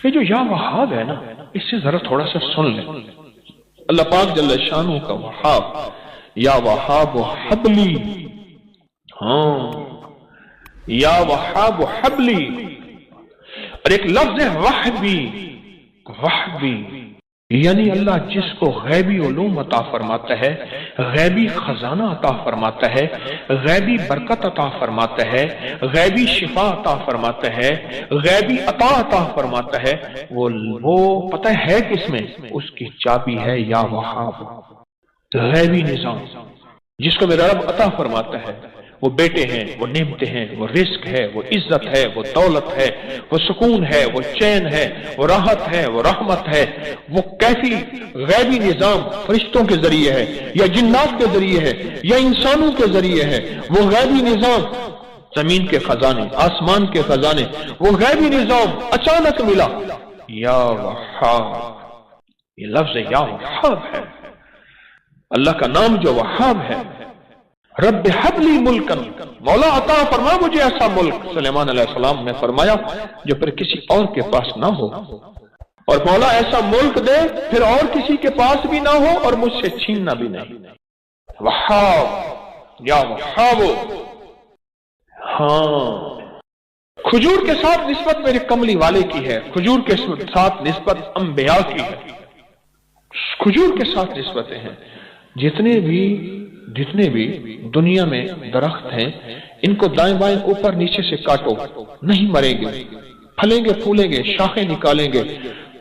یہ جو یا وہاب ہے نا، اس سے ذرا تھوڑا سا سن لیں۔ اللہ پاک جل شانہ کا وہاب، یا وہاب حبلی، ہاں یا وہاب حبلی، اور ایک لفظ ہے وحبی، وحبی، یعنی اللہ جس کو غیبی علوم عطا فرماتا ہے، غیبی خزانہ عطا فرماتا ہے، غیبی برکت عطا فرماتا ہے، غیبی شفا عطا فرماتا ہے، غیبی عطا عطا فرماتا ہے، وہ پتہ ہے کس میں؟ اس کی چابی ہے یا وہاب، غیبی نظام جس کو میرا رب عطا فرماتا ہے۔ وہ بیٹے ہیں، وہ نعمتیں ہیں، وہ رزق ہے، وہ عزت ہے، وہ دولت ہے، وہ سکون ہے، وہ چین ہے، وہ راحت ہے، وہ رحمت ہے۔ وہ کیفی غیبی نظام فرشتوں کے ذریعے ہے یا جنات کے ذریعے ہے یا انسانوں کے ذریعے ہے، وہ غیبی نظام، زمین کے خزانے، آسمان کے خزانے، وہ غیبی نظام اچانک ملا، یا وہاب۔ یہ لفظ یا وہاب ہے، اللہ کا نام جو وہاب ہے۔ رب حبلی ملکن، مولا عطا فرما مجھے ایسا ملک، سلیمان علیہ السلام نے فرمایا جو پھر کسی اور کے پاس نہ ہو، اور مولا ایسا ملک دے پھر اور کسی کے پاس بھی نہ ہو اور مجھ سے چھیننا بھی نہیں۔ وہاب، یا وہاب۔ ہاں، کھجور کے ساتھ نسبت میرے کملی والے کی ہے، کھجور کے ساتھ نسبت انبیاء کی ہے، کھجور کے ساتھ نسبتیں ہیں۔ جتنے بھی دنیا میں درخت ہیں، ان کو دائیں بائیں اوپر نیچے سے کاٹو، نہیں مریں گے، پھلیں گے پھولیں گے، شاخیں نکالیں گے۔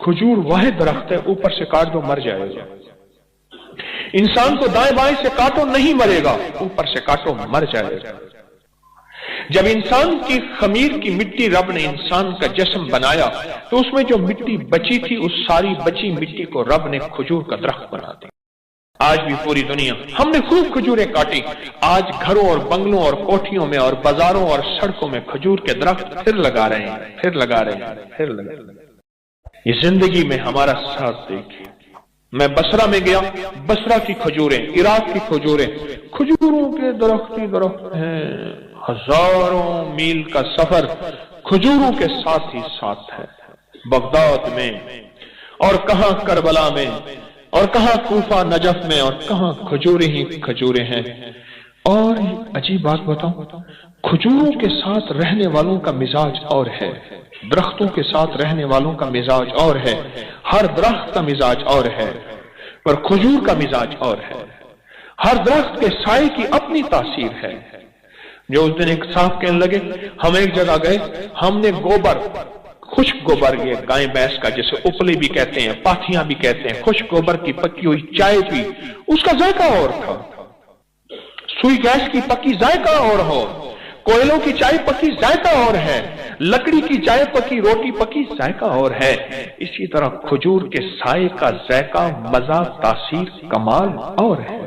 کھجور واحد درخت ہے، اوپر سے کاٹ دو مر جائے گا۔ انسان کو دائیں بائیں سے کاٹو نہیں مرے گا، اوپر سے کاٹو مر جائے گا۔ جب انسان کی خمیر کی مٹی رب نے انسان کا جسم بنایا تو اس میں جو مٹی بچی تھی، اس ساری بچی مٹی کو رب نے کھجور کا درخت بنا دیا۔ آج بھی پوری دنیا ہم نے خوب کھجوریں کاٹی، آج گھروں اور بنگلوں اور کوٹھیوں میں اور بازاروں اور سڑکوں میں کھجور کے درخت پھر لگا رہے ہیں، پھر لگا رہے ہیں، پھر لگا رہے ہیں۔ یہ زندگی میں ہمارا ساتھ دیکھیے۔ میں بصرہ میں گیا، بصرہ کی کھجوریں، عراق کی کھجوریں، کھجوروں کے درخت ہی درخت ہیں، ہزاروں میل کا سفر کھجوروں کے ساتھ ہی ساتھ ہے۔ بغداد میں اور کہاں کربلا میں اور کہاں کوفہ نجف میں اور کہاں کھجوریں ہی کھجوریں ہیں۔ اور عجیب بات بتاؤں، کھجوروں کے ساتھ رہنے والوں کا مزاج اور ہے، درختوں کے ساتھ رہنے والوں کا مزاج اور ہے، ہر درخت کا مزاج اور ہے، پر کھجور کا مزاج اور ہے۔ ہر درخت کے سائے کی اپنی تاثیر ہے۔ جو اس دن ایک صاحب کہنے لگے، ہم ایک جگہ گئے، ہم نے گوبر، خشک گوبر، یہ گائے بھینس کا جسے اپلے بھی کہتے ہیں، پاتھیاں بھی کہتے ہیں، خشک گوبر کی پکی ہوئی چائے پی، اس کا ذائقہ اور تھا۔ سوئی گیس کی پکی ذائقہ اور ہو، کوئلوں کی چائے پکی ذائقہ اور ہے، لکڑی کی چائے پکی، روٹی پکی ذائقہ اور ہے۔ اسی طرح کھجور کے سائے کا ذائقہ، مزہ، تاثیر، کمال اور ہے۔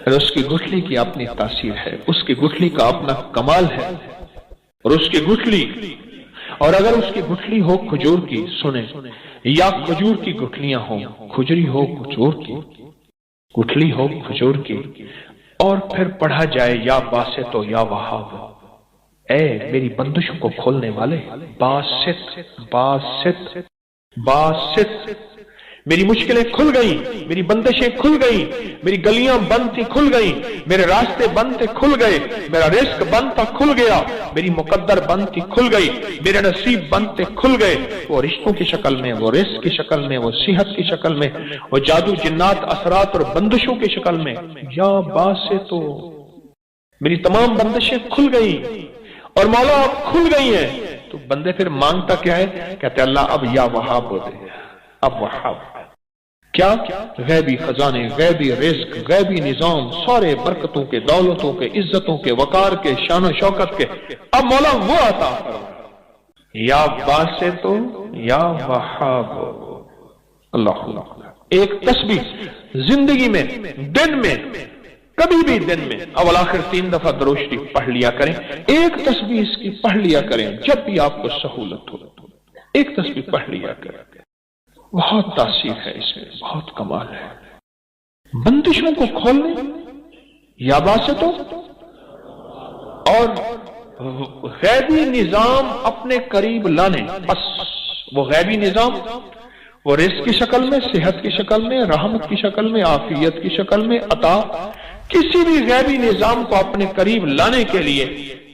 اس کی گٹھلی کی اپنی تاثیر ہے، اس کی گٹھلی کا اپنا کمال ہے، اور اس کی گٹھلی، اور اگر اس کی گٹھلی ہو کھجور کی، سنیں، یا کھجور کی گٹھلیاں ہوں، کھجری ہو کھجور کی، گٹھلی ہو کھجور کی، اور پھر پڑھا جائے یا باسط و یا وہاب، اے میری بندشوں کو کھولنے والے، باسط باسط باسط، میری مشکلیں کھل گئیں، میری بندشیں کھل گئیں، میری گلیاں بند تھی کھل گئیں، میرے راستے بند تھے کھل گئے، میرا رزق بند تھا کھل گیا، میری مقدر بند تھی کھل گئی، میرے نصیب بند تھے کھل گئے، وہ رشتوں کی شکل میں، وہ رزق کی شکل میں، وہ صحت کی شکل میں، وہ جادو جنات اثرات اور بندشوں کی شکل میں، یا باسط تو میری تمام بندشیں کھل گئیں، اور مولا اب کھل گئی ہیں، تو بندے پھر مانگتا کیا ہے؟ کہتے اللہ اب یا وہاب ہو دے، اب وہاب کیا؟ غیبی خزانے، غیبی رزق، غیبی نظام، سارے برکتوں کے، دولتوں کے، عزتوں کے، وقار کے، شان و شوکت کے، اب مولا وہ عطا فرما، یا باسط یا وہاب۔ اللہ ایک تسبیح زندگی میں، دن میں، کبھی بھی دن میں اول آخر 3 دفعہ درود شریف پڑھ لیا کریں، ایک تسبیح اس کی پڑھ لیا کریں، جب بھی آپ کو سہولت ہو ایک تسبیح پڑھ لیا کریں، بہت تاثیر ہے اس میں، بہت کمال ہے۔ بندشوں کو کھولنے، یا باسطوں، اور غیبی نظام اپنے قریب لانے، بس وہ غیبی نظام وہ رزق کی شکل میں، صحت کی شکل میں، رحمت کی شکل میں، عافیت کی شکل میں، عطا، کسی بھی غیبی نظام کو اپنے قریب لانے کے لیے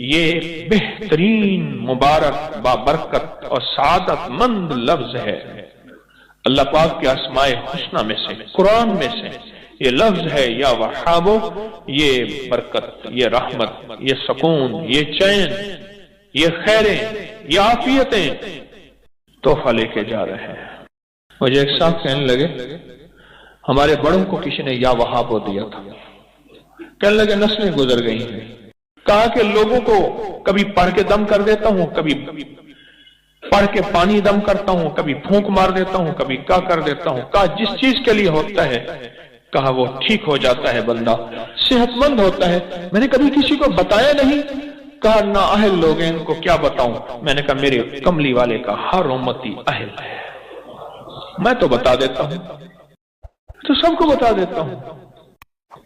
یہ بہترین مبارک بابرکت اور سعادت مند لفظ ہے۔ اللہ پاک کے اسماء حسنہ میں سے، قرآن میں سے یہ لفظ ہے یا وہابو، یہ برکت، یہ رحمت، یہ سکون، یہ چین، یہ خیریں، یہ عافیتیں تحفہ لے کے جا رہے ہیں۔ مجھے ایک صاحب کہنے لگے ہمارے بڑوں کو کسی نے یا وہابو دیا تھا، کہنے لگے نسلیں گزر گئی ہیں، کہا کہ لوگوں کو کبھی پڑھ کے دم کر دیتا ہوں، کبھی پڑھ کے پانی دم کرتا ہوں، کبھی پھونک مار دیتا ہوں، کبھی کیا کر دیتا ہوں، کہا جس چیز کے لیے ہوتا ہے کہا وہ ٹھیک ہو جاتا ہے، بندہ صحت مند ہوتا ہے۔ میں نے کبھی کسی کو بتایا نہیں، کہا نہ اہل لوگ ہیں، ان کو کیا بتاؤں۔ میں نے کہا میرے کملی والے کا ہر امتی اہل ہے، میں تو بتا دیتا ہوں، تو سب کو بتا دیتا ہوں،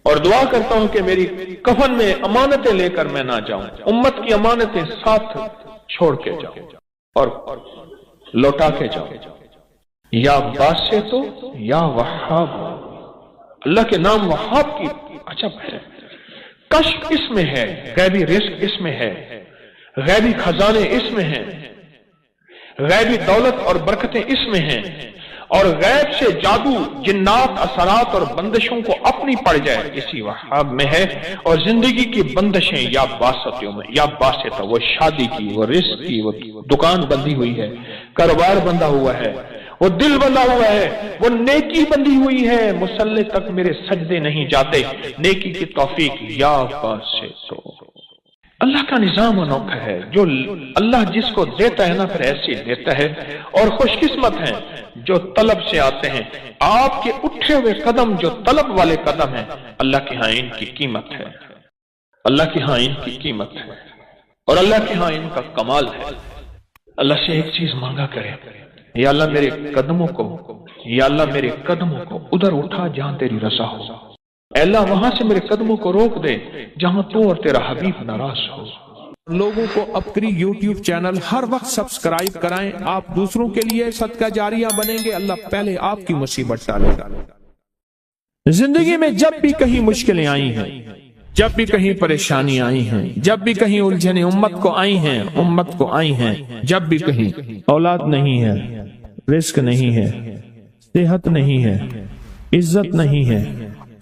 اور دعا کرتا ہوں کہ میری کفن میں امانتیں لے کر میں نہ جاؤں، امت کی امانتیں ساتھ چھوڑ کے جاؤں اور لوٹا کے جاؤں۔ یا باسطو یا وہاب، اللہ کے نام وہاب کی عجب ہے، کشف اس میں ہے، غیبی رزق اس میں ہے، غیبی خزانے اس میں ہیں، غیبی دولت اور برکتیں اس میں ہیں، اور غیب سے جادو، جنات، اثرات اور بندشوں کو اپنی پڑ جائے اسی وہاب میں ہے، اور زندگی کی بندشیں یا باسطوں میں، یا باسطہ وہ شادی کی، وہ رزق کی، وہ دکان بندی ہوئی ہے، کاروبار بندہ ہوا ہے، وہ دل بندہ ہوا ہے، وہ نیکی بندی ہوئی ہے، مصلی تک میرے سجدے نہیں جاتے، نیکی کی توفیق یا باسطو۔ اللہ کا نظام انوکھا ہے، جو اللہ جس کو دیتا ہے نا پھر ایسے دیتا ہے، اور خوش قسمت ہیں جو طلب سے آتے ہیں۔ آپ کے اٹھے ہوئے قدم جو طلب والے قدم ہیں، اللہ کے ہاں ان کی قیمت ہے، اللہ کے ہاں ان کی قیمت ہے، اور اللہ کے ہاں ان کا کمال ہے۔ اللہ سے ایک چیز مانگا کرے، یا اللہ میرے قدموں کو، یا اللہ میرے قدموں کو ادھر اٹھا جہاں تیری رضا ہو، اے اللہ وہاں سے میرے قدموں کو روک دے جہاں تو اور تیرا حبیب ناراض ہو۔ لوگوں کو اپنی یوٹیوب چینل ہر وقت سبسکرائب کرائیں، آپ دوسروں کے لیے صدقہ جاریہ بنیں گے، اللہ پہلے آپ کی مصیبت ٹالے گا۔ زندگی میں جب بھی کہیں مشکلیں آئی ہیں، جب بھی کہیں پریشانی آئی ہیں، جب بھی کہیں الجھنیں امت کو آئی ہیں، جب بھی کہیں اولاد نہیں ہے، رزق نہیں ہے، صحت نہیں ہے، عزت نہیں ہے،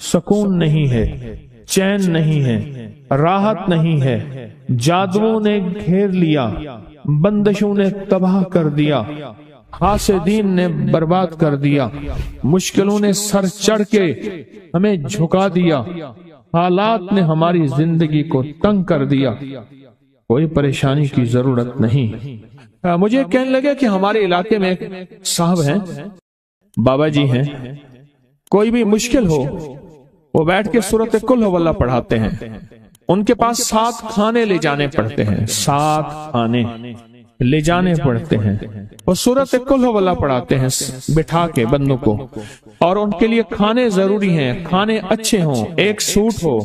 سکون نہیں ہے، چین نہیں ہے، راحت نہیں ہے، جادوؤں نے گھیر لیا، بندشوں نے تباہ کر دیا، حاسدین نے برباد کر دیا، مشکلوں نے سر چڑھ کے ہمیں جھکا دیا، حالات نے ہماری زندگی کو تنگ کر دیا۔ کوئی پریشانی کی ضرورت نہیں۔ مجھے کہنے لگے کہ ہمارے علاقے میں ایک صاحب ہیں، بابا جی ہیں، کوئی بھی مشکل ہو وہ بیٹھ کے سورۃ قل ہو اللہ پڑھاتے ہیں، ان کے پاس 7 کھانے لے جانے پڑتے ہیں، 7 کھانے لے جانے پڑتے ہیں، وہ سورۃ قل ہو اللہ پڑھاتے ہیں بٹھا کے بندوں کو، اور ان کے لیے کھانے ضروری ہیں، کھانے اچھے ہوں، ایک سوٹ ہو،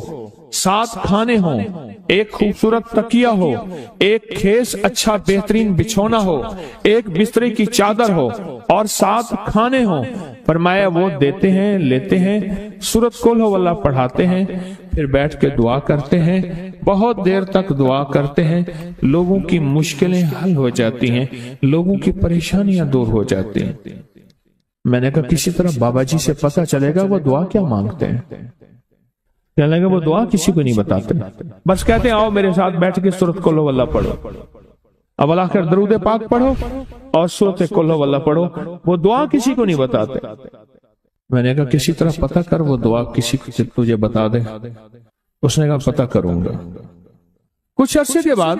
7 کھانے ہوں، ایک خوبصورت تکیہ ہو، ایک کھیس اچھا بہترین بچھونا ہو، ایک بسترے کی چادر ہو، اور 7 کھانے ہوں۔ فرمایا وہ دیتے ہیں، لیتے ہیں، سورۃ قل ہو اللہ پڑھاتے ہیں، پھر بیٹھ کے دعا کرتے ہیں، بہت دیر تک دعا کرتے ہیں، لوگوں کی مشکلیں حل ہو جاتی ہیں، لوگوں کی پریشانیاں دور ہو جاتی ہیں۔ میں نے کہا کسی طرح بابا جی سے پتہ چلے گا وہ دعا کیا مانگتے ہیں۔ کہنے لگا وہ دعا کسی کو نہیں بتاتے، بس کہتے ہیں آؤ میرے ساتھ بیٹھ کے سورۃ قل ہو اللہ پڑھو، اول آخر درود پاک پڑھو اور سورۃ قل ہو اللہ پڑھو، وہ دعا کسی کو نہیں بتاتے۔ میں نے کہا کسی طرح پتہ کر وہ دعا کسی کو تجھے بتا دے۔ اس نے کہا پتہ کروں گا۔ کچھ عرصے کے بعد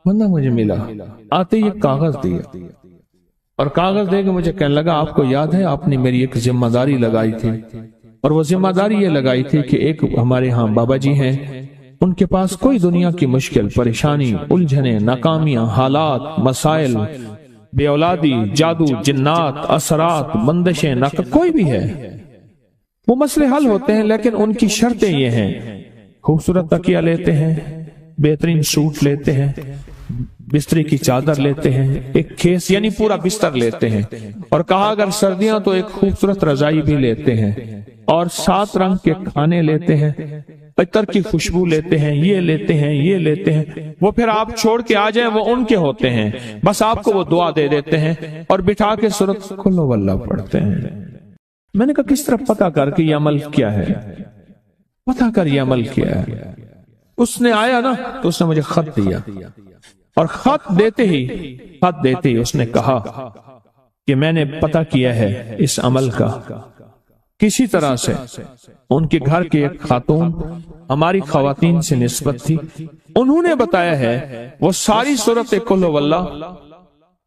بندہ مجھے ملا، آتے ہی ایک کاغذ دیا، اور کاغذ دے کے مجھے کہنے لگا آپ کو یاد ہے آپ نے میری ایک ذمہ داری لگائی تھی، اور وہ ذمہ داری یہ لگائی تھی کہ ایک ہمارے ہاں بابا جی ہیں، ان کے پاس کوئی دنیا کی مشکل، پریشانی، الجھنیں، ناکامیاں، حالات، مسائل، بے اولادی، جادو، جنات، اثرات، بندشیں، کوئی بھی ہے، وہ مسئلے حل ہوتے ہیں، لیکن ان کی شرطیں یہ ہیں، خوبصورت تکیہ لیتے ہیں، बेहतरीन सूट लेते हैं, बिस्तरे की चादर लेते हैं, एक खेस यानी पूरा बिस्तर लेते हैं, और कहा अगर सर्दियां तो एक खूबसूरत रजाई भी लेते हैं, और 7 रंग के खाने लेते हैं, इतर की खुशबू लेते हैं, ये लेते हैं, ये लेते हैं। वो फिर आप छोड़ के आ जाएं, वो उनके होते हैं, बस आपको वो दुआ दे देते हैं और बिठा के सूरत कुल वल्लाह पढ़ते हैं। मैंने कहा किस तरह पता कर कि ये अमल क्या है, पता कर ये अमल क्या है। उसने आया ना तो उसने मुझे खत दिया, और खत देते ही उसने कहा कि मैंने पता किया है इस अमल का। किसी तरह से उनके घर की एक खातून हमारी खवातीन से निस्बत थी, उन्होंने बताया है वो सारी सूरत कुल वल्लाह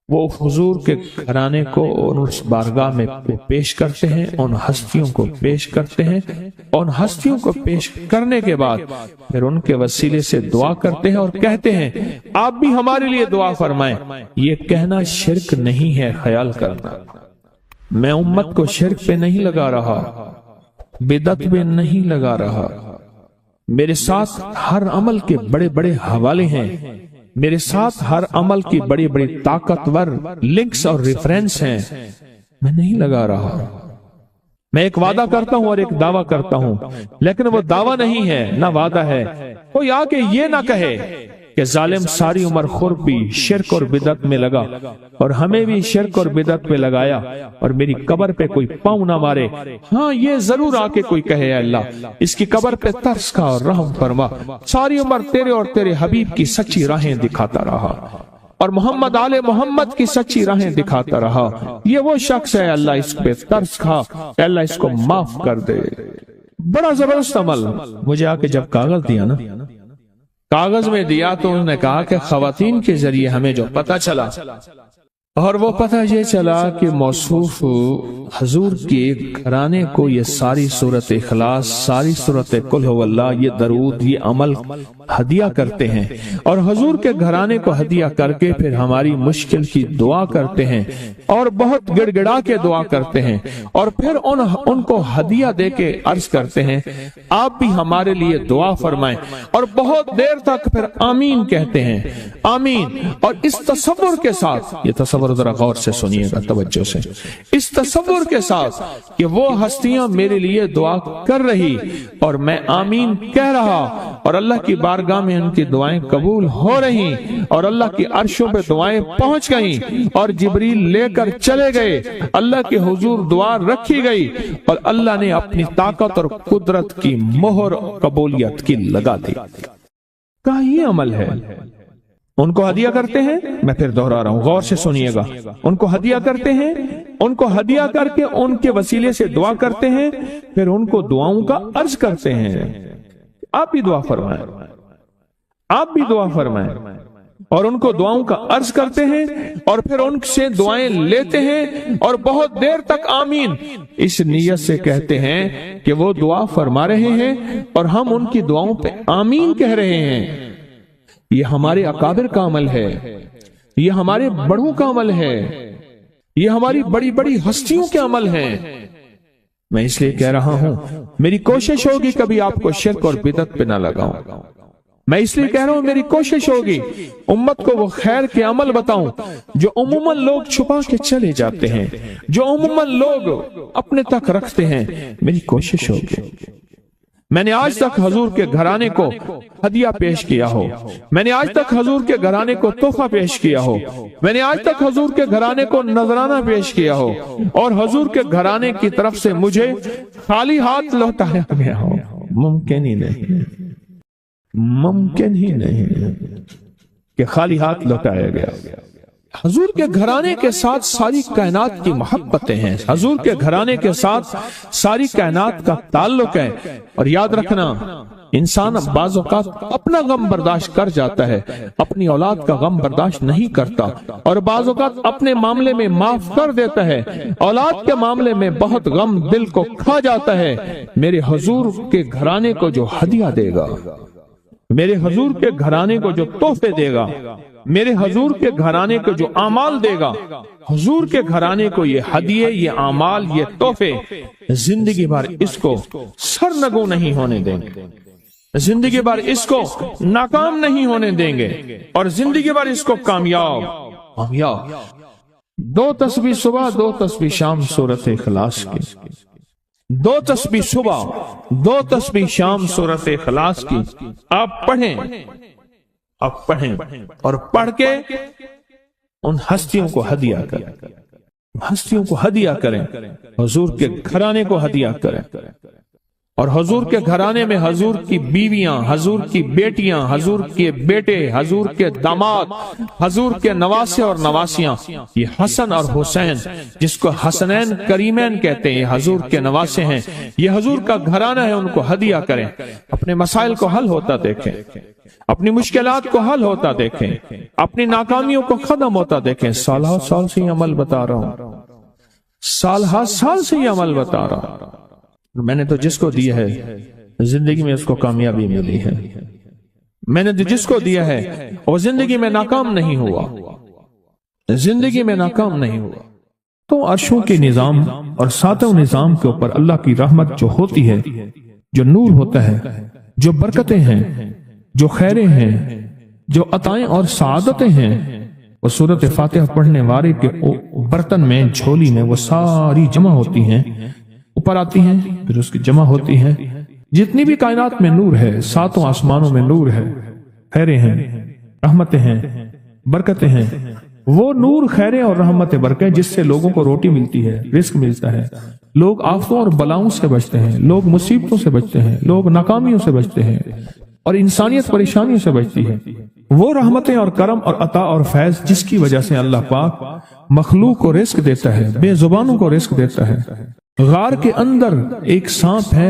वो हुजूर के घराने को और उस बारगाह में पेश करते हैं, उन हस्तियों को पेश करते हैं, उन हस्तियों को पेश करने के बाद फिर उनके वसीले से दुआ करते हैं और कहते हैं आप भी हमारे लिए दुआ फरमाएं। ये कहना शिरक नहीं है, ख्याल करना। मैं उम्मत को शिरक पे नहीं लगा रहा, बिदअत पे नहीं लगा रहा। मेरे साथ हर अमल के बड़े बड़े हवाले हैं, मेरे साथ हर अमल की बड़ी बड़ी ताकतवर लिंक्स और रेफरेंस हैं। मैं नहीं लगा रहा। मैं एक वादा करता हूं और एक दावा करता हूं, लेकिन वो दावा नहीं है ना वादा है। कोई आके ये ना कहे कि जालिम सारी उम्र खुरपी शिरक और बिदअत में लगा और हमें भी शिरक और बिदअत में लगाया और मेरी कब्र पे कोई पांव ना मारे। हाँ, ये जरूर आके कोई कहे अल्लाह इसकी कब्र पे तरस खा और रहम फरमा, सारी उम्र तेरे और तेरे हबीब की सच्ची राहें दिखाता रहा और मोहम्मद आले मोहम्मद की सच्ची राहें दिखाता रहा। ये वो शख्स है, अल्लाह इस पे तरस खा, अल्लाह इसको माफ कर दे। बड़ा जबरदस्त अमल। मुझे आके जब कागज दिया ना, कागज में दिया तो उन्होंने कहा कि खवातीन के जरिए हमें जो पता चला, और वो पता ये चला कि मौसूफ हजूर के घराने को ये सारी सूरत इखलास, सारी सूरत कुल हुवल्लाह, ये दरूद, ये अमल हदिया करते हैं और हजूर के घराने को हदिया करके फिर हमारी मुश्किल की दुआ करते हैं और बहुत गिड़गिड़ा के दुआ करते हैं और फिर उनको हदिया दे के अर्ज करते हैं आप भी हमारे लिए दुआ फरमाएं, और बहुत देर तक फिर आमीन कहते हैं, आमीन। और इस तसव्वुर के साथ, ये तसव्वुर जरा गौर से सुनिएगा तवज्जो से, इस तसव्वुर के साथ कि वो हस्तियां मेरे लिए दुआ कर रही और मैं आमीन कह रहा और अल्लाह की बारगाह में उनकी दुआएं कबूल हो रही और अल्लाह की अर्शों पे दुआएं पहुंच गईं और जिब्रील लेकर चले गए, अल्लाह के हुजूर दुआ रखी गई और अल्लाह ने अपनी ताकत और कुदरत की मोहर कबूलियत की लगा दी। क्या ये अमल है? उनको हदिया करते हैं, मैं फिर दोहरा रहा हूं, गौर से सुनिएगा। उनको हदिया करते हैं, उनको हदिया करके उनके वसीले से दुआ करते हैं, फिर उनको दुआओं का अर्ज करते हैं आप भी दुआ फरमाएं, आप भी दुआ फरमाएं, और उनको दुआओं का अर्ज करते हैं और फिर उनसे दुआएं लेते हैं और बहुत देर तक आमीन इस नियत से कहते हैं कि वो दुआ फरमा रहे हैं और हम उनकी दुआओं पे आमीन कह रहे हैं। ये हमारे अकाबिर का अमल है, ये हमारे बड़ों का अमल है, ये हमारी बड़ी बड़ी हस्तियों के अमल हैं। मैं इसलिए कह रहा हूं, मेरी कोशिश होगी कभी आपको शिर्क और बिदअत पे ना लगाऊं। मैं इसलिए कह रहा हूं, मेरी कोशिश होगी उम्मत को वो खैर के अमल बताऊं जो उम्मन लोग छुपा के चले जाते हैं, जो उम्मन लोग अपने तक रखते हैं। मेरी कोशिश होगी। मैंने आज तक हजूर के घराने को हदिया पेश किया हो, मैंने आज तक हजूर के घराने को तोहफा पेश किया हो, मैंने आज तक हजूर के घराने को नजराना पेश किया हो और हजूर के घराने की तरफ से मुझे खाली हाथ लौटाया गया हो। मुमकिन ही नहीं, मुमकिन ही नहीं कि खाली हाथ लौटाया गया। हजूर के घराने के साथ सारी कायनात की मोहब्बतें हैं, हजूर के घराने के साथ सारी कायनात का ताल्लुक है। और याद रखना, इंसान बाज़ औक़ात अपना गम बर्दाश्त कर जाता है, अपनी औलाद का गम बर्दाश्त नहीं करता, और बाज़ औक़ात अपने मामले में माफ कर देता है, औलाद के मामले में बहुत गम दिल को खा जाता है। मेरे हजूर के घराने को जो हदिया देगा, मेरे हजूर के घराने को जो तोहफे देगा, मेरे हजूर के घराने को जो आमाल देगा, हजूर के घराने को ये हदिये, ये आमाल, ये तोहफे जिंदगी भर इसको सरनगू नहीं होने देंगे, जिंदगी भर इसको नाकाम नहीं होने देंगे और जिंदगी भर इसको कामयाब। 2 तस्बीह सुबह 2 तस्बीह शाम सूरत इखलास की, 2 तस्बीह सुबह 2 तस्बीह शाम सूरत इखलास की आप पढ़ें और पढ़ के उन हस्तियों को हदिया करें, हस्तियों को हदिया करें, हुजूर के घराने को हदिया करें। और हुजूर के घराने में हुजूर की बीवियां, हुजूर की बेटियां, हुजूर के बेटे, हुजूर के दामाद, हुजूर के नवासे और नवासियां, ये हसन और हुसैन जिसको हसनैन करीमैन कहते हैं, ये हुजूर के नवासे हैं, ये हुजूर का घराना है, उनको हदिया करें। अपने मसाइल को हल होता देखें, अपनी मुश्किलात को हल होता देखें, अपनी नाकामियों को खत्म होता देखें। साल से ये अमल बता रहा हूं, साल से ये अमल बता रहा हूं। मैंने तो जिसको दिया है जिंदगी में उसको कामयाबी मिली है, मैंने तो जिसको दिया है वो जिंदगी में नाकाम नहीं हुआ, जिंदगी में नाकाम नहीं हुआ। तो अर्शों के निजाम और सातों निजाम के ऊपर अल्लाह की रहमत जो होती है, जो नूर होता है, जो बरकतें हैं, जो खैरें हैं, जो अताएं और सआदतें हैं, वो सूरत फातिहा पढ़ने वाले के बर्तन में, झोली में वो सारी जमा होती हैं, ऊपर आती हैं, फिर उसकी जमा होती हैं। जितनी भी कायनात में नूर है, सातों आसमानों में नूर है, खैरें हैं, रहमतें हैं, बरकतें हैं, वो नूर, खैरें और रहमतें, बरकतें जिससे लोगों को रोटी मिलती है, रिस्क मिलता है, लोग आफतों और बलाओं से बचते हैं, लोग मुसीबतों से बचते हैं, लोग नाकामियों से बचते हैं और इंसानियत परेशानियों से बचती है। वो रहमतें और करम और अता और फैज जिसकी वजह से अल्लाह पाक मखलूक को रिस्क देता है, बेजुबानों को रिस्क देता है। गार के अंदर एक सांप है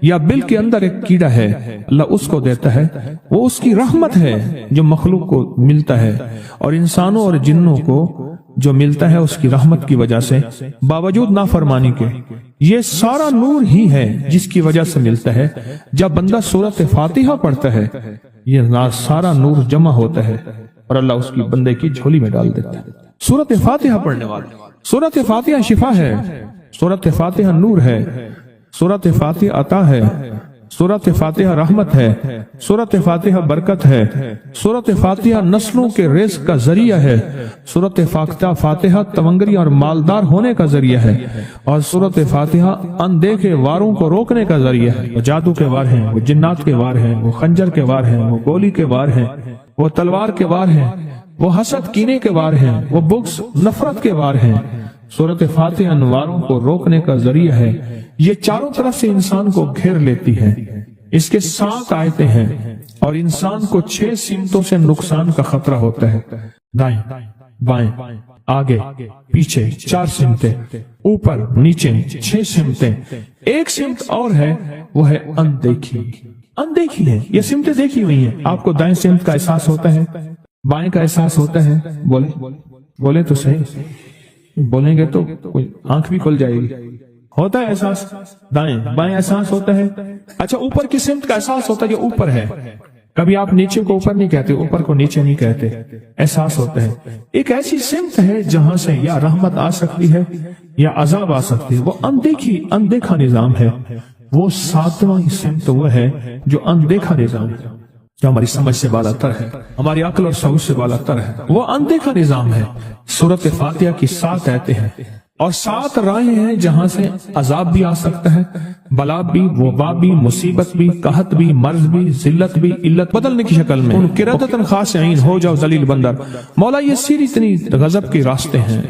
या बिल के अंदर एक कीड़ा है, अल्लाह उसको देता है, वो उसकी रहमत है जो मखलूक को मिलता है, और इंसानों और जिन्नों को जो मिलता है उसकी रहमत की वजह से, बावजूद नाफरमानी के। ये सारा नूर ही है जिसकी वजह से मिलता है। जब बंदा सूरत फातिहा पढ़ता है, ये सारा नूर जमा होता है और अल्लाह उसकी बंदे की झोली में डाल देता है। सूरत फातिहा पढ़ने वाले, सूरत फातिहा शिफा है, सूरत फातिहा नूर है, सूरत फातिहा अता है, सूरत फातिहा रहमत है, सूरत फातिहा बरकत है, सूरत फातिहा नस्लों के रिज़्क़ का जरिया है, सूरत फातिहा तवंगरी और मालदार होने का जरिया है, और सूरत फातिहा अनदेखे वारों को रोकने का जरिया है। वो जादू के वार हैं, वो जिन्नात के वार हैं, वो खंजर के वार हैं, वो गोली के वार हैं, वो तलवार के वार हैं, वो हसद कीने के वार हैं, वो बुग़्ज़ नफरत के वार हैं। सूरत फातिहा अनवारों को रोकने का जरिया है। ये चारों तरफ से इंसान को घेर लेती है। इसके 7 आयतें हैं और इंसान को 6 सिमतों से नुकसान का खतरा होता है। दाएं, बाएं, आगे, पीछे 4 सिमतें, ऊपर नीचे 6 सिमतें। एक सिमत और है, वो है अनदेखी। अनदेखी है, ये सिमतें देखी हुई हैं। आपको दाएं सिमत का एहसास होता है, बाएं का एहसास होता है। बोले तो सही, बोलेंगे तो आंख भी खुल जाएगी। होता है एहसास, दाएं बाएं एहसास होता है। अच्छा, ऊपर की सिमत का एहसास होता है, जो ऊपर है। कभी आप नीचे को ऊपर नहीं कहते, ऊपर को नीचे नहीं कहते, एहसास होता है। एक ऐसी सिमत है जहां से या रहमत आ सकती है या अजाब आ सकती है। वो अनदेखा निजाम है। वो 7वां सिमत वो है जो अनदेखा निजाम है, जो हमारी समझ से बालातर है, हमारी अक्ल और शऊर से बालातर है। वो अनदेखा निजाम है। सूरत फातिहा की 7 आयतें हैं और 7 राहें हैं जहां से अजाब भी आ सकता है, बला भी, वबा भी, मुसीबत भी, कहत भी, मर्ज भी, जिल्लत भी, इल्लत बदलने की शक्ल में। किरतन खासिईन हो जाओ जलील बंदर। मौला ये सीरी इतनी गजब के रास्ते हैं।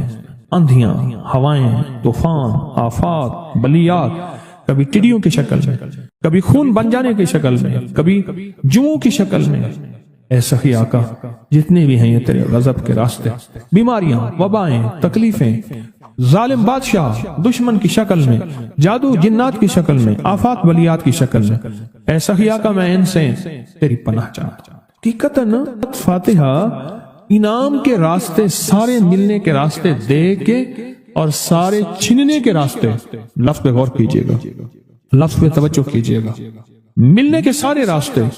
अंधियां, हवाएं, तूफान, आफात, बलियात, कभी टिड्डियों की शक्ल में, कभी खून बन जाने की शक्ल में, कभी जुओं की शक्ल में। ऐसा ही आका जितने भी हैं ये तेरे गजब के रास्ते। बीमारियां, वबाएं, तकलीफें, जालिम बादशाह दुश्मन की शक्ल में, जादू जिन्नात की शक्ल में, आफात बलियात की शक्ल में। ऐसा ही आका मैं इनसे तेरी पनाह चाहता। हकीकतन फातिहा इनाम के रास्ते, सारे मिलने के रास्ते दे के और सारे छीनने के रास्ते। लफ्ज पे गौर कीजिएगा, लफ्ज पे तवज्जो कीजिएगा। मिलने के सारे रास्ते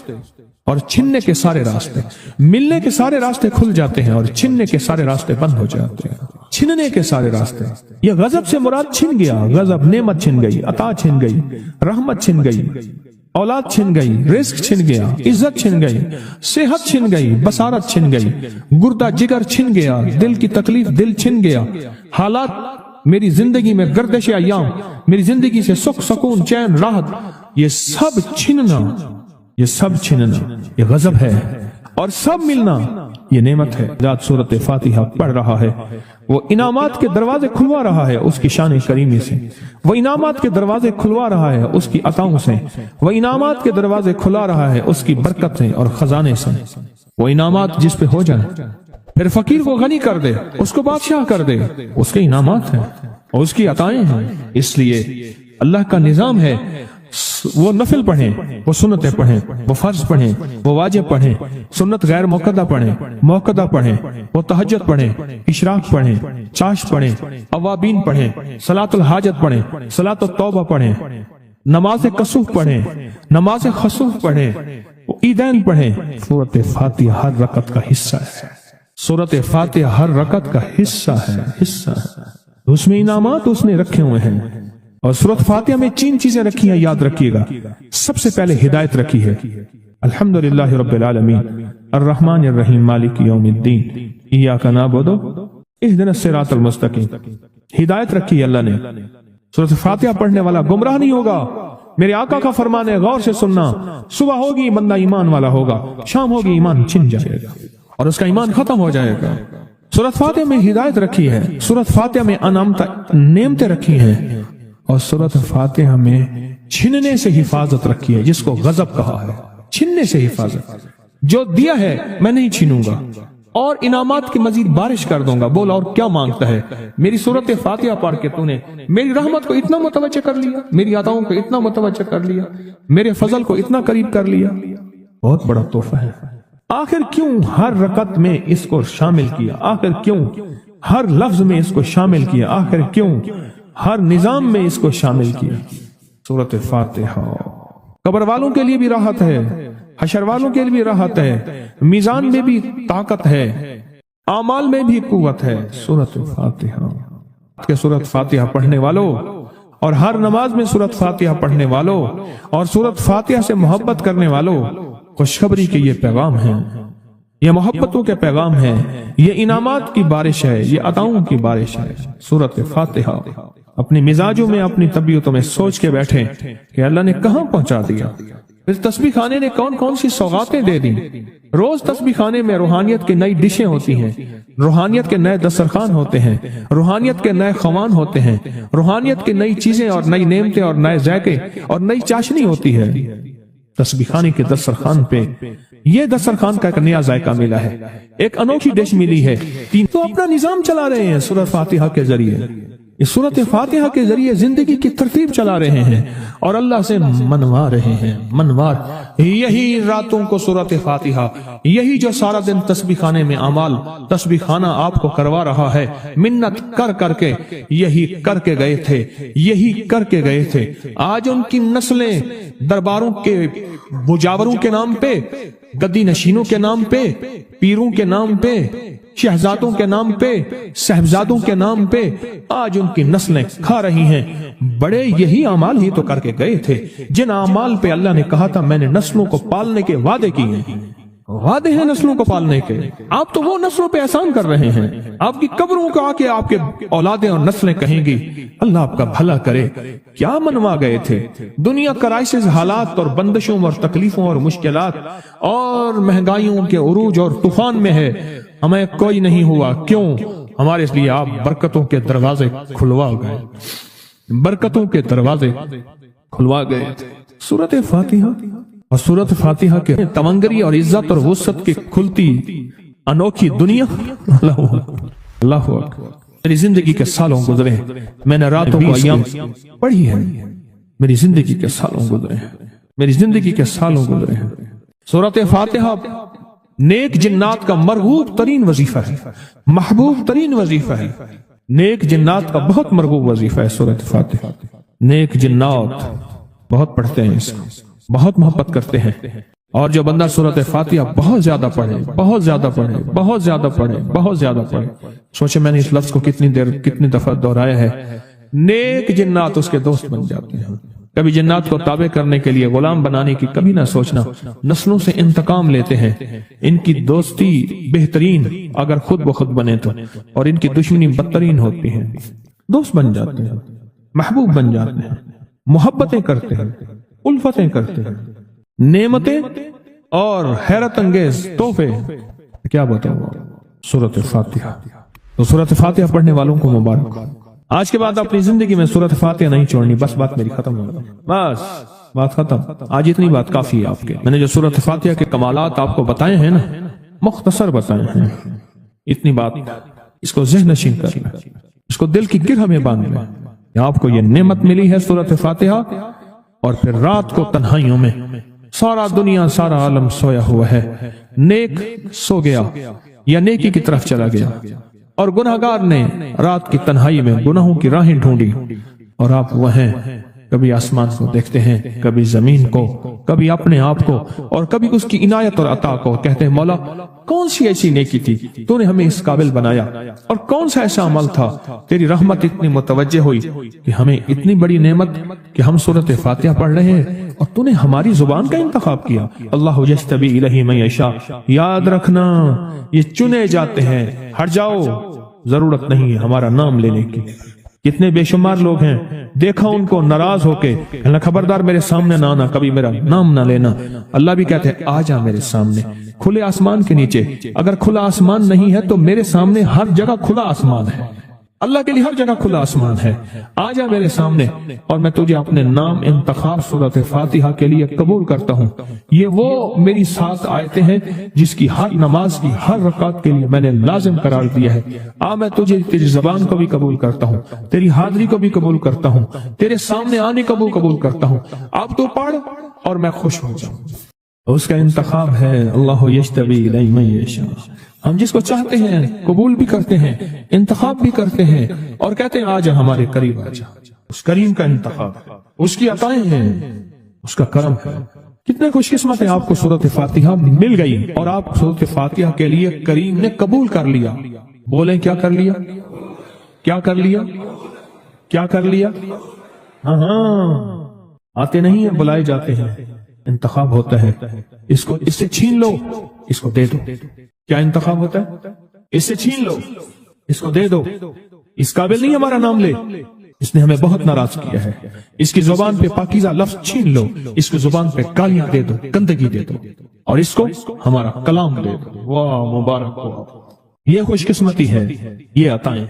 और छीनने के सारे रास्ते। मिलने के सारे रास्ते खुल जाते हैं और छीनने के सारे रास्ते बंद हो जाते हैं। छीनने के सारे रास्ते, ये गजब से मुराद छिन गया। गजब नेमत छिन गई, अता छिन गई, रहमत छिन गई, औलाद छिन गई, रिस्क छिन गया, इज्जत छिन गई, सेहत छिन गई, बसारत छिन गई, गुर्दा जिगर छिन गया, दिल की तकलीफ दिल छिन गया, हालात मेरी जिंदगी में गर्दिश अय्याम, मेरी जिंदगी से सुख सुकून चैन राहत, ये सब छिनना, ये सब छिनना ये गजब है, और सब मिलना ये नेमत है। जात सूरत फातिहा पढ़ रहा है, वो इनामात के दरवाजे खुलवा रहा है उसकी शान करीमी से, वो इनामात के दरवाजे खुलवा रहा है उसकी अताओं से, वो इनामात के दरवाजे खुला रहा है उसकी बरकत से और खजाने से। वो इनामात जिस पे हो जाए, फिर फकीर को गनी कर दे, उसको बादशाह कर दे, उसके इनामात हैं और उसकी अताएं हैं। इसलिए अल्लाह का निजाम है, वो नफिल पढ़ें, वो सुन्नतें पढ़ें, वो फर्ज पढ़ें, वो वाजिब पढ़ें, सुन्नत गैर मौक़दा पढ़ें, मौक़दा पढ़ें, वो तहज्जुद पढ़ें, इशराक पढ़ें, चाश पढ़ें, अवाबीन पढ़ें, सलातुल हाजत पढ़ें, सलातुल तौबा पढ़ें, नमाज कसूफ पढ़ें, नमाज खसूफ पढ़ें, ईदैन पढ़ें। सूरत फातिहा हर रकत का हिस्सा है, सूरत फातिहा हर रकत का हिस्सा है। उसमें इनामात उसने रखे हुए हैं। और सूरत फातिहा में 3 चीजें रखी हैं, याद रखिएगा। सबसे पहले हिदायत रखी है, अल्हम्दुलिल्लाहि रब्बिल आलमीन अर्रहमानिर रहीम मालिकि यौमिद्दीन इय्याका नअबुदु इहदिनस सिरातल मुस्तकीम। हिदायत रखी है अल्लाह ने। सूरत फातिहा पढ़ने वाला गुमराह नहीं होगा। मेरे आका का फरमान है, गौर से सुनना। सुबह होगी बंदा ईमान वाला होगा, शाम होगी ईमान छिन जाएगा और उसका ईमान खत्म हो जाएगा। सूरत फातिहा में हिदायत रखी है, सूरत फातिहा में नेमतें रखी हैं, और सूरत फातिहा में छीनने से हिफाजत रखी है, जिसको गजब कहा है, छीनने से हिफाजत। जो दिया है मैं नहीं छीनूंगा और इनामात की मजीद बारिश कर दूंगा। बोला और क्या मांगता है? मेरी सूरत फातिहा पढ़ के तूने मेरी रहमत को इतना मुतवज्जह कर लिया, मेरी अताओं को इतना मुतवज्जह कर लिया, मेरे फजल को इतना करीब कर लिया। बहुत बड़ा तोहफा है। आखिर क्यों हर रकत में इसको शामिल किया? आखिर क्यों हर लफ्ज में इसको शामिल किया? आखिर क्यों हर निजाम में इसको शामिल किया? सूरत फातिहा कब्र वालों के लिए भी राहत है, हशर वालों के लिए भी राहत है, मीजान में भी ताकत है, आमाल में भी कुव्वत है। सूरत फातिहा के सूरत फातिहा पढ़ने वालों और हर नमाज में सूरत फातिहा पढ़ने वालों और सूरत फातिहा से मोहब्बत करने वालों, खुशखबरी के ये पैगाम है, ये मोहब्बतों के पैगाम है, ये इनामात की बारिश है, ये अताओं की बारिश है। सूरत फातिहा अपने मिजाजों में, अपनी तबीयतों में सोच के बैठे कि अल्लाह ने कहां पहुंचा दिया। इस तस्बीह खाने ने कौन कौन सी सौगातें दे दी। रोज तस्बीह खाने में रूहानियत की नई डिशें होती हैं, रूहानियत के नए दस्तरखान होते हैं, रूहानियत के नए खवान होते हैं, रूहानियत की नई चीजें और नई नेमतें और नए जायके और नई चाशनी होती है। तस्बीह खाने के दस्तरखान पे ये दस्तरखान का एक नया जायका मिला है, एक अनोखी डिश मिली है। तो अपना निजाम चला रहे हैं सूरत फातिहा के जरिए। इस सूरत फातिहा के जरिए जिंदगी की तरतीब चला रहे हैं और अल्लाह से मनवा रहे हैं। मनवार यही रातों को सूरत फातिहा, यही जो सारा दिन तस्बीह खाने में अमाल तस्बीह खाना आपको करवा रहा है, मिन्नत कर करके यही करके गए थे, यही करके गए थे। आज उनकी नस्लें दरबारों के मुजावरों के नाम पे, गद्दी नशीनों के नाम पे, पीरों के नाम पे, शहजादों के नाम पे, साहबजादों के नाम पे आज उनकी नस्लें खा रही हैं। बड़े यही अमाल ही तो करके गए थे, जिन अमाल पे अल्लाह ने कहा था मैंने नस्लों को पालने के वादे किए हैं। वादे हैं नस्लों को पालने के, आप तो वो नस्लों पे एहसान कर रहे हैं। आपकी कब्रों को आके आपके औलादें और नस्लें कहेंगी अल्लाह आपका भला करे। क्या मनवा गए थे? दुनिया क्राइसिस हालात और बंदिशों और तकलीफों और मुश्किलात और महंगाइयों के उरूज और तूफान में है, हमें कोई नहीं हुआ। क्यों? हमारे लिए आप बरकतों के दरवाजे खुलवा गए, बरकतों के दरवाजे खुलवा गए। सूरत फातिहा और सूरत फातिहा के तमंगरी और इज्जत और वुसअत की खुलती अनोखी दुनिया। अल्लाह मेरी जिंदगी के सालों गुजरे, मैंने रातों को अय्याम पढ़ी है, मेरी जिंदगी के सालों गुजरे हैं, मेरी जिंदगी के सालों गुजरे हैं। सूरत फातिहा नेक जिन्नात का मरगूब तरीन वजीफा है, महबूब तरीन वजीफा है। नेक जिन्नात का बहुत मरगूब वजीफा है सूरत फातिहा। नेक जिन्नात बहुत पढ़ते हैं, इसको बहुत मोहब्बत करते हैं। और जो बंदा सूरत फातिहा बहुत ज्यादा पढ़े, बहुत ज्यादा पढ़े, बहुत ज्यादा पढ़े, बहुत ज्यादा पढ़े, सोचे मैंने इस लफ्ज को कितनी देर कितनी दफा दोहराया है, नेक जिन्नात उसके दोस्त बन जाते हैं। کبھی جنات کو تابع کرنے کے لیے غلام بنانے کی کبھی نہ سوچنا، نسلوں سے انتقام لیتے ہیں، ان کی دوستی بہترین اگر خود بخود بنے تو، اور ان کی دشمنی بدترین ہوتی ہے۔ دوست بن جاتے ہیں، محبوب بن جاتے ہیں، محبتیں کرتے ہیں، الفتیں کرتے ہیں، نعمتیں اور حیرت انگیز تحفے، کیا بتاؤں۔ سورۃ فاتحہ، تو سورۃ فاتحہ پڑھنے والوں کو مبارک۔ آج کے بعد اپنی زندگی میں سورۃ فاتحہ نہیں چھوڑنی، بس بات میری ختم ہو گئی، بس بات ختم۔ آج اتنی بات کافی ہے آپ کے۔ میں نے جو سورۃ فاتحہ کے کمالات آپ کو بتائے ہیں نا، مختصر بتائے ہیں، اتنی بات اس کو ذہن نشین کر لیں، اس کو دل کی گرہ میں باندھ لیں کہ آپ کو یہ نعمت ملی ہے سورۃ فاتحہ، اور پھر رات کو تنہائیوں میں سارا دنیا سارا عالم سویا ہوا ہے، نیک سو گیا یا نیکی کی طرف چلا گیا، اور گناہگار نے رات کی تنہائی میں گناہوں کی راہیں ڈھونڈی، اور آپ وہ ہیں کبھی آسمان کو دیکھتے ہیں، کبھی زمین کو، کبھی اپنے آپ کو، اور کبھی اس کی عنایت اور عطا کو، کہتے ہیں مولا کون سی ایسی نیکی تھی تو نے ہمیں اس قابل بنایا، اور کون سا ایسا عمل تھا تیری رحمت اتنی متوجہ ہوئی کہ ہمیں اتنی بڑی نعمت کہ ہم سورۃ فاتحہ پڑھ رہے ہیں اور تو نے ہماری زبان کا انتخاب کیا۔ اللہ یجتبی الیہ من یشاء، یاد رکھنا یہ چنے جاتے ہیں، ہٹ جاؤ، ضرورت نہیں ہے ہمارا نام لینے کی۔ کتنے بے شمار لوگ ہیں، دیکھا ان کو ناراض ہو کے، اللہ خبردار میرے سامنے نہ آنا، کبھی میرا نام نہ لینا۔ اللہ بھی کہتے ہیں آ جا میرے سامنے، کھلے آسمان کے نیچے۔ اگر کھلا آسمان نہیں ہے تو میرے سامنے ہر جگہ کھلا آسمان ہے، اللہ کے لیے ہر جگہ کھلا آسمان ہے، آ جا میرے سامنے، اور میں تجھے اپنے نام انتخاب سورۃ فاتحہ کے لیے قبول کرتا ہوں۔ یہ وہ میری 7 آیتیں ہیں جس کی ہر نماز کی ہر رکعت کے لیے میں نے لازم قرار دیا ہے۔ میں تجھے تیری زبان کو بھی قبول کرتا ہوں، تیری حاضری کو بھی قبول کرتا ہوں، تیرے سامنے آنے کو بھی قبول کرتا ہوں۔ اب تو پڑھ اور میں خوش ہو جاؤں۔ اس کا انتخاب ہے اللہ یجتبی الیہ من یشاء۔ ہم جس کو چاہتے ہیں قبول بھی کرتے ہیں، انتخاب بھی کرتے ہیں، اور کہتے ہیں آجا ہمارے قریب آجا۔ اس کریم کا انتخاب ہے، اس کی عطائیں ہیں، اس کا کرم ہے۔ کتنے خوش قسمت ہیں آپ کو سورۃ فاتحہ مل گئی، اور آپ سورۃ فاتحہ کے لیے کریم نے قبول کر لیا۔ بولیں کیا کر لیا؟ کیا کر لیا؟ کیا کر لیا؟ ہاں آتے نہیں ہیں، بلائے جاتے ہیں۔ انتخاب ہوتا ہے، اس کو اس سے چھین لو، اس کو دے دو۔ کیا انتخاب ہوتا ہے؟ اس سے چھین لو، اس کو دے دو۔ اس قابل نہیں ہمارا نام لے، اس نے ہمیں بہت ناراض کیا ہے۔ اس کی زبان پہ پاکیزہ لفظ چھین لو، اس کی زبان پہ گالیاں دے دو، گندگی دے دو، اور اس کو ہمارا کلام دے دو۔ واہ مبارک ہو، یہ خوش قسمتی ہے، یہ عطائیں۔